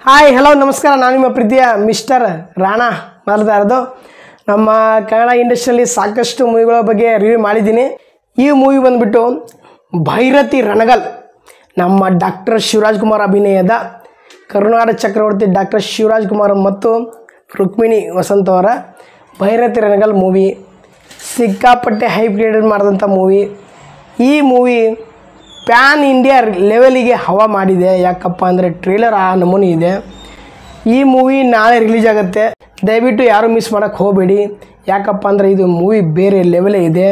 Hi hello ನಮಸ್ಕಾರ. ನಾನು ನಿಮ್ಮ ಪ್ರೀತಿಯ ಮಿಸ್ಟರ್ ರಾಣಾ ಮಾತಾಡ್ತಾ ಇರೋದು. ನಮ್ಮ ಕನ್ನಡ ಇಂಡಸ್ಟ್ರಿಯಲ್ಲಿ ಸಾಕಷ್ಟು ಮೂವಿಗಳ ಬಗ್ಗೆ ರಿವ್ಯೂ ಮಾಡಿದ್ದೀನಿ. ಈ ಮೂವಿ ಬಂದುಬಿಟ್ಟು ಭೈರತಿ ರಣಗಲ್, ನಮ್ಮ ಡಾಕ್ಟರ್ ಶಿವರಾಜ್ ಕುಮಾರ್ ಅಭಿನಯದ ಕರುನಾಡ ಚಕ್ರವರ್ತಿ ಡಾಕ್ಟರ್ ಶಿವರಾಜ್ ಕುಮಾರ್ ಮತ್ತು ರುಕ್ಮಿಣಿ ವಸಂತ್ ಅವರ ಭೈರತಿ ರಣಗಲ್ ಮೂವಿ ಸಿಕ್ಕಾಪಟ್ಟೆ ಹೈಪ್ ಕ್ರಿಯೇಟ್ ಮಾಡಿದಂಥ ಮೂವಿ. ಈ ಮೂವಿ ಪ್ಯಾನ್ ಇಂಡಿಯಾ ಲೆವೆಲಿಗೆ ಹವಾ ಮಾಡಿದೆ. ಯಾಕಪ್ಪ ಅಂದರೆ ಟ್ರೇಲರ್ ಆ ನಮೂನಿ ಇದೆ. ಈ ಮೂವಿ ನಾಳೆ ರಿಲೀಸ್ ಆಗುತ್ತೆ. ದಯವಿಟ್ಟು ಯಾರೂ ಮಿಸ್ ಮಾಡೋಕ್ಕೆ ಹೋಗಬೇಡಿ. ಯಾಕಪ್ಪ ಅಂದರೆ ಇದು ಮೂವಿ ಬೇರೆ ಲೆವೆಲೇ ಇದೆ.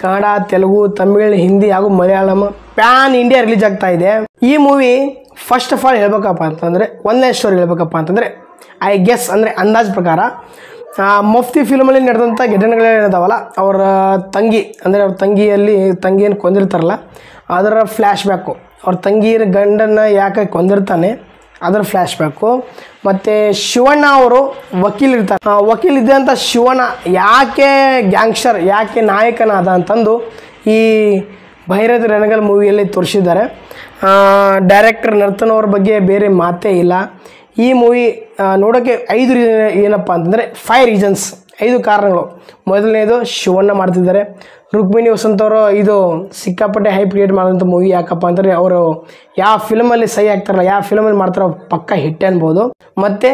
ಕನ್ನಡ, ತೆಲುಗು, ತಮಿಳ್, ಹಿಂದಿ ಹಾಗೂ ಮಲಯಾಳಂ ಪ್ಯಾನ್ ಇಂಡಿಯಾ ರಿಲೀಸ್ ಆಗ್ತಾ ಇದೆ. ಈ ಮೂವಿ ಫಸ್ಟ್ ಆಫ್ ಆಲ್ ಹೇಳ್ಬೇಕಪ್ಪ ಅಂತಂದರೆ, ಒಂದನೇ ಸ್ಟೋರಿ ಹೇಳ್ಬೇಕಪ್ಪ ಅಂತಂದರೆ, ಐ ಗೆಸ್ ಅಂದರೆ ಅಂದಾಜು ಪ್ರಕಾರ ಮಫ್ತಿ ಫಿಲ್ಮಲ್ಲಿ ನಡೆದಂಥ ಘಟನೆಗಳೇನಿದಾವಲ್ಲ, ಅವರ ತಂಗಿ ಅಂದರೆ ಅವ್ರ ತಂಗಿಯನ್ನು ಕೊಂದಿರ್ತಾರಲ್ಲ, ಅದರ ಫ್ಲ್ಯಾಶ್ ಬ್ಯಾಕು, ಅವ್ರ ತಂಗಿಯ ಗಂಡನ್ನು ಯಾಕೆ ಕೊಂದಿರ್ತಾನೆ ಅದರ ಫ್ಲ್ಯಾಶ್ ಬ್ಯಾಕು. ಮತ್ತು ಶಿವಣ್ಣ ಅವರು ವಕೀಲ್ ಇರ್ತಾರೆ. ವಕೀಲ್ ಇದ್ದಂಥ ಶಿವಣ್ಣ ಯಾಕೆ ಗ್ಯಾಂಗ್ಸ್ಟರ್, ಯಾಕೆ ನಾಯಕನಾದ ಅಂತಂದು ಈ ಭೈರತಿ ರಣಗಲ್ ಮೂವಿಯಲ್ಲಿ ತೋರಿಸಿದ್ದಾರೆ. ಡೈರೆಕ್ಟರ್ ನರ್ತನ್ ಅವ್ರ ಬಗ್ಗೆ ಬೇರೆ ಮಾತೇ ಇಲ್ಲ. ಈ ಮೂವಿ ನೋಡೋಕ್ಕೆ 5 ಏನಪ್ಪ ಅಂತಂದರೆ 5 ರೀಸನ್ಸ್, 5 ಕಾರಣಗಳು. ಮೊದಲನೇದು ಶಿವಣ್ಣ ಮಾಡ್ತಿದ್ದಾರೆ. ರುಕ್ಮಿಣಿ ವಸಂತ್ ಅವರು ಇದು ಸಿಕ್ಕಾಪಟ್ಟೆ ಹೈಪ್ ಕ್ರಿಯೇಟ್ ಮಾಡೋಂಥ ಮೂವಿ. ಯಾಕಪ್ಪ ಅಂದರೆ ಅವರು ಯಾವ ಫಿಲ್ಮಲ್ಲಿ ಸಹಿ ಆಗ್ತಾರಲ್ಲ, ಯಾವ ಫಿಲ್ಮಲ್ಲಿ ಮಾಡ್ತಾರೋ ಪಕ್ಕ ಹಿಟ್ ಅನ್ಬೋದು. ಮತ್ತು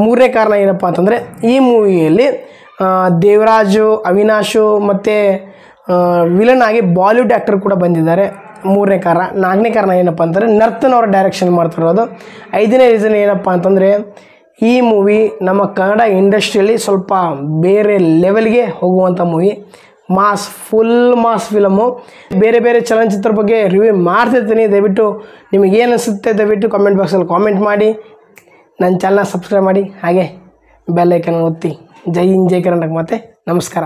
ಮೂರನೇ ಕಾರಣ ಏನಪ್ಪ ಅಂತಂದರೆ, ಈ ಮೂವಿಯಲ್ಲಿ ದೇವರಾಜು, ಅವಿನಾಶು ಮತ್ತು ವಿಲನ್ ಆಗಿ ಬಾಲಿವುಡ್ ಆ್ಯಕ್ಟರ್ ಕೂಡ ಬಂದಿದ್ದಾರೆ. ಮೂರನೇ ಕಾರಣ. 4ನೇ ಕಾರಣ ಏನಪ್ಪ ಅಂತಂದರೆ ನರ್ತನ್ ಅವರ ಡೈರೆಕ್ಷನ್ ಮಾಡ್ತಿರೋದು. 5ನೇ ರೀಸನ್ ಏನಪ್ಪ ಅಂತಂದರೆ, ಈ ಮೂವಿ ನಮ್ಮ ಕನ್ನಡ ಇಂಡಸ್ಟ್ರಿಯಲ್ಲಿ ಸ್ವಲ್ಪ ಬೇರೆ ಲೆವೆಲ್ಗೆ ಹೋಗುವಂಥ movie. Mass, full mass film. ಬೇರೆ ಬೇರೆ ಚಲನಚಿತ್ರ ಬಗ್ಗೆ ರಿವ್ಯೂ ಮಾಡ್ತಿರ್ತೀನಿ. ದಯವಿಟ್ಟು ನಿಮಗೇನು ಅನಿಸುತ್ತೆ ದಯವಿಟ್ಟು ಕಾಮೆಂಟ್ ಬಾಕ್ಸಲ್ಲಿ ಕಾಮೆಂಟ್ ಮಾಡಿ. ನನ್ನ ಚಾನಲ್ನ ಸಬ್ಸ್ಕ್ರೈಬ್ ಮಾಡಿ, ಹಾಗೆ ಬೆಲ್ ಐಕನ್ ಒತ್ತಿ. ಜೈ ಹಿಂದ್, ಜೈ ಕರ್ನಾಟಕ. ಮತ್ತೆ ನಮಸ್ಕಾರ.